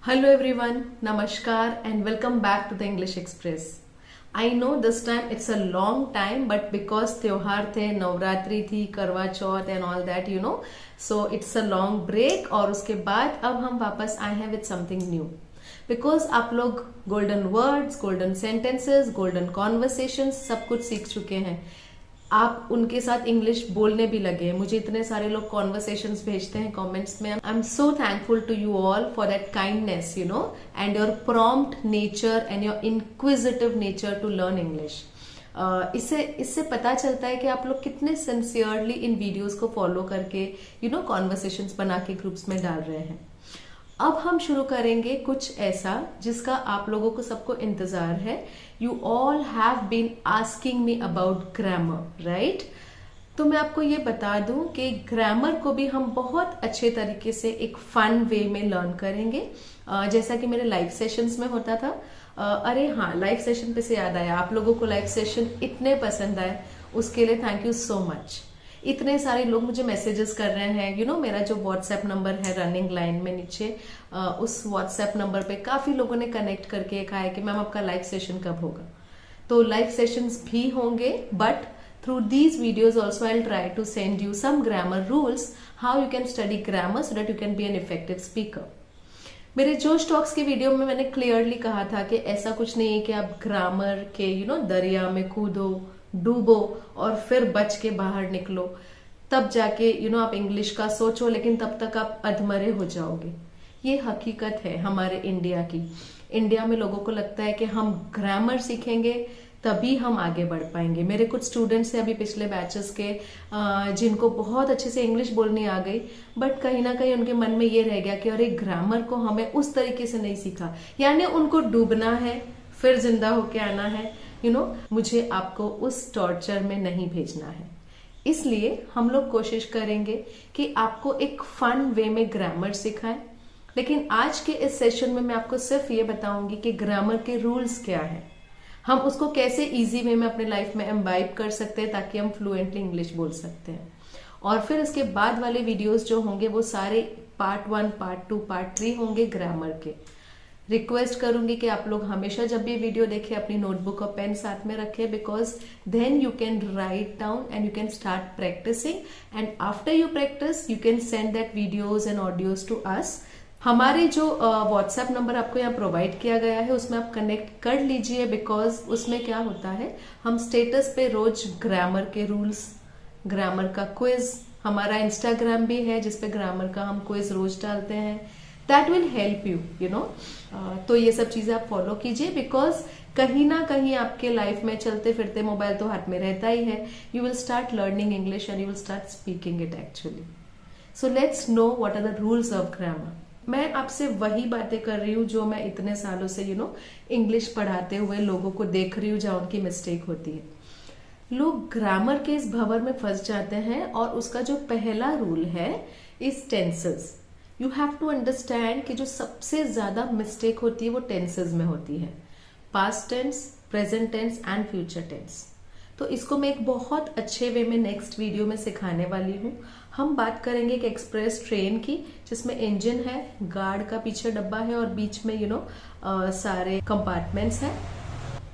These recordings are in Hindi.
Hello everyone, Namaskar and welcome back to the English Express. I know this time it's a long time but because त्योहार थे, नवरात्रि थी, करवा चौथ and all that so it's a long break और उसके बाद अब हम वापस आए हैं with something new. Because आप लोग golden words, golden sentences, golden conversations सब कुछ सीख चुके हैं. आप उनके साथ इंग्लिश बोलने भी लगे हैं. मुझे इतने सारे लोग कॉन्वर्सेशंस भेजते हैं कमेंट्स में. I am so thankful to you all for that kindness and your prompt nature and your inquisitive nature to learn English. इससे पता चलता है कि आप लोग कितने सिंसियरली इन वीडियोस को फॉलो करके कॉन्वर्सेशंस बना के ग्रुप्स में डाल रहे हैं. अब हम शुरू करेंगे कुछ ऐसा जिसका आप लोगों को सबको इंतजार है. You all have been asking me about grammar, right? तो मैं आपको ये बता दूं कि ग्रामर को भी हम बहुत अच्छे तरीके से एक फन वे में लर्न करेंगे, जैसा कि मेरे लाइव सेशंस में होता था. अरे हाँ, लाइव सेशन पे से याद आया, आप लोगों को लाइव सेशन इतने पसंद आए उसके लिए थैंक यू सो मच. इतने सारे लोग मुझे मैसेजेस कर रहे हैं. मेरा जो व्हाट्सएप नंबर है रनिंग लाइन में नीचे, उस व्हाट्सएप नंबर पे काफी लोगों ने कनेक्ट करके कहा है कि मैम आपका लाइव सेशन कब होगा. तो लाइव सेशंस भी होंगे but through these videos also I try to send you some grammar rules how you can study grammar so that you can be an effective speaker. मेरे जोश टॉक्स की वीडियो में मैंने क्लियरली कहा था कि ऐसा कुछ नहीं है कि आप ग्रामर के दरिया में कूदो, डूबो और फिर बच के बाहर निकलो, तब जाके आप इंग्लिश का सोचो, लेकिन तब तक आप अधमरे हो जाओगे. ये हकीकत है हमारे इंडिया की. इंडिया में लोगों को लगता है कि हम ग्रामर सीखेंगे तभी हम आगे बढ़ पाएंगे. मेरे कुछ स्टूडेंट्स हैं अभी पिछले बैचेस के जिनको बहुत अच्छे से इंग्लिश बोलनी आ गई, बट कहीं ना कहीं उनके मन में ये रह गया कि अरे ग्रामर को हमें उस तरीके से नहीं सीखा. यानी उनको डूबना है फिर जिंदा होके आना है. मुझे आपको उस टॉर्चर में नहीं भेजना है. इसलिए हम लोग कोशिश करेंगे कि आपको एक फन वे में ग्रामर सिखाएं. लेकिन आज के इस सेशन में मैं आपको सिर्फ ये बताऊंगी कि ग्रामर के रूल्स क्या है, हम उसको कैसे इजी वे में अपने लाइफ में एम्बाइब कर सकते हैं ताकि हम फ्लुएंटली इंग्लिश बोल सकते हैं. और फिर इसके बाद वाले वीडियोस जो होंगे वो सारे पार्ट 1, पार्ट 2, पार्ट 3 होंगे ग्रामर के. रिक्वेस्ट करूंगी कि आप लोग हमेशा जब भी वीडियो देखें अपनी नोटबुक और पेन साथ में रखें, because then you can write down and you can start practicing and after you practice you can send that videos and audios to us. हमारे जो व्हाट्सएप नंबर आपको यहाँ प्रोवाइड किया गया है उसमें आप कनेक्ट कर लीजिए, बिकॉज उसमें क्या होता है हम स्टेटस पे रोज ग्रामर के रूल्स, ग्रामर का क्विज, हमारा इंस्टाग्राम भी है जिसपे ग्रामर का हम क्विज रोज डालते हैं. दैट विल हेल्प यू तो ये सब चीजें आप फॉलो कीजिए, बिकॉज कहीं ना कहीं आपके लाइफ में चलते फिरते मोबाइल तो हाथ में रहता ही है. You will start learning English and you will start speaking it actually. So let's know what are the rules of grammar. मैं आपसे वही बातें कर रही हूँ जो मैं इतने सालों से इंग्लिश पढ़ाते हुए लोगों को देख रही हूँ जहाँ उनकी मिस्टेक होती है. लोग ग्रामर के इस भंवर में फंस जाते हैं और उसका जो पहला रूल है is tenses. You have to understand कि जो सबसे ज्यादा मिस्टेक होती है वो टेंसेस में होती है, past tense, present tense and future tense. तो इसको मैं एक बहुत अच्छे वे में नेक्स्ट वीडियो में सिखाने वाली हूँ. हम बात करेंगे एक एक्सप्रेस ट्रेन की जिसमें इंजन है, गार्ड का पीछे डब्बा है और बीच में सारे कंपार्टमेंट्स हैं.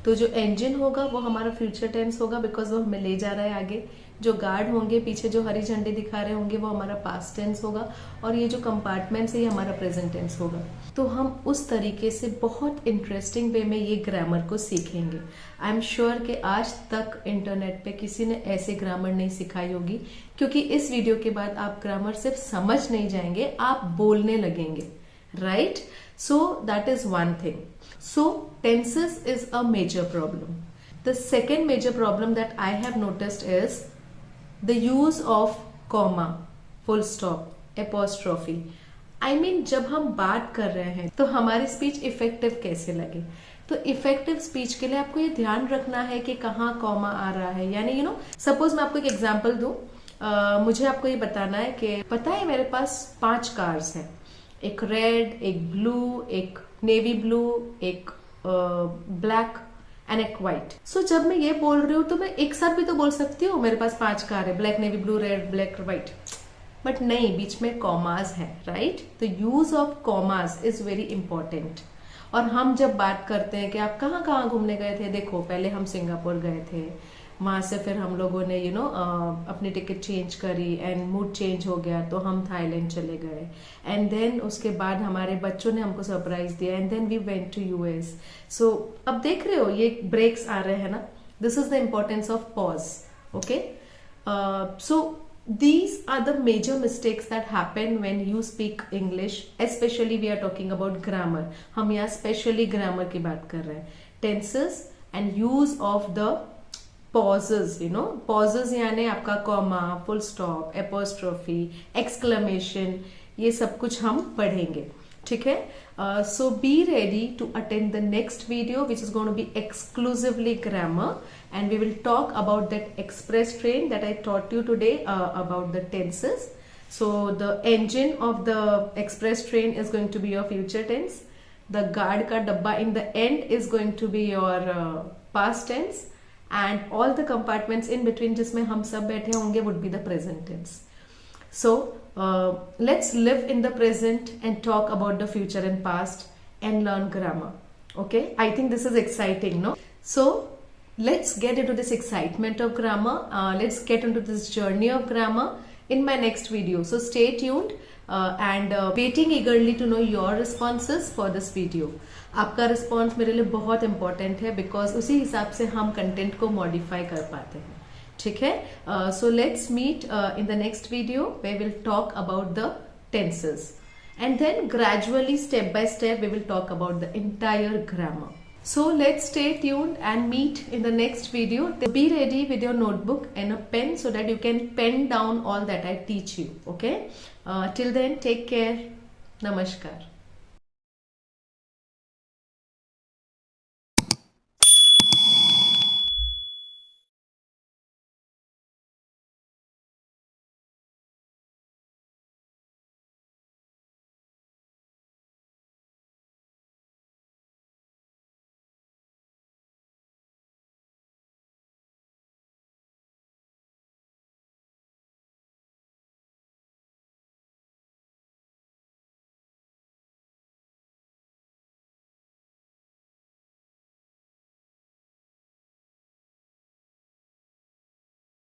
तो जो इंजन होगा वो हमारा फ्यूचर टेंस होगा बिकॉज वो हमें ले जा रहा है आगे. जो गार्ड होंगे पीछे जो हरी झंडे दिखा रहे होंगे वो हमारा पास्ट टेंस होगा और ये जो कंपार्टमेंट्स है ये हमारा प्रेजेंट टेंस होगा. तो हम उस तरीके से बहुत इंटरेस्टिंग वे में ये ग्रामर को सीखेंगे. आई एम श्योर कि आज तक इंटरनेट पे किसी ने ऐसे ग्रामर नहीं सिखाई होगी, क्योंकि इस वीडियो के बाद आप ग्रामर सिर्फ समझ नहीं जाएंगे, आप बोलने लगेंगे, right? So that is one thing. So tenses is a major problem. The second major problem that I have noticed is the use of comma, full stop, apostrophe. I mean जब हम बात कर रहे हैं तो हमारी स्पीच इफेक्टिव कैसे लगे. तो इफेक्टिव स्पीच के लिए आपको ये ध्यान रखना है कि कहाँ कॉमा आ रहा है. यानी सपोज मैं आपको एक एग्जांपल दूं, मुझे आपको ये बताना है कि पता है मेरे पास 5 कार्स हैं, एक रेड, एक ब्लू, एक नेवी ब्लू, एक ब्लैक एंड एक व्हाइट. सो जब मैं ये बोल रही हूँ तो मैं एक साथ भी तो बोल सकती हूँ मेरे पास 5 कार है, black, navy blue, red, black, white. But नहीं, बीच में कॉमास है, राइट? तो use of commas is very important. और हम जब बात करते हैं कि आप कहाँ कहाँ घूमने गए थे, देखो पहले हम सिंगापुर गए थे, वहां से फिर हम लोगों ने अपनी टिकट चेंज करी एंड मूड चेंज हो गया तो हम थाईलैंड चले गए, एंड देन उसके बाद हमारे बच्चों ने हमको सरप्राइज दिया and then we went to US. So अब देख रहे हो ये ब्रेक्स आ रहे हैं ना, this is the importance of pause, okay? So these are the major mistakes that happen when you speak English, especially we are talking about grammar. हम यहाँ specially grammar की बात कर रहे हैं, tenses and use of the pauses, pauses यानी आपका comma, full stop, apostrophe, exclamation, ये सब कुछ हम पढ़ेंगे, ठीक है? So be ready to attend the next video which is going to be exclusively grammar, and we will talk about that express train that I taught you today about the tenses. So the engine of the express train is going to be your future tense. The guard ka dabba in the end is going to be your past tense, and all the compartments in between जिसमें हम सब बैठे होंगे would be the present tense. So let's live in the present and talk about the future and past and learn grammar. Okay, I think this is exciting, no? So let's get into this excitement of grammar. Let's get into this journey of grammar in my next video. So stay tuned and waiting eagerly to know your responses for this video. आपका रिस्पॉन्स मेरे लिए बहुत इंपॉर्टेंट है बिकॉज उसी हिसाब से हम कंटेंट को मॉडिफाई कर पाते हैं, ठीक है? So let's meet in the next video where we'll talk about the tenses, and then gradually step by step we will talk about the entire grammar. So let's stay tuned and meet in the next video. Be ready with your notebook and a pen so that you can pen down all that I teach you, okay? Till then, take care. Namaskar.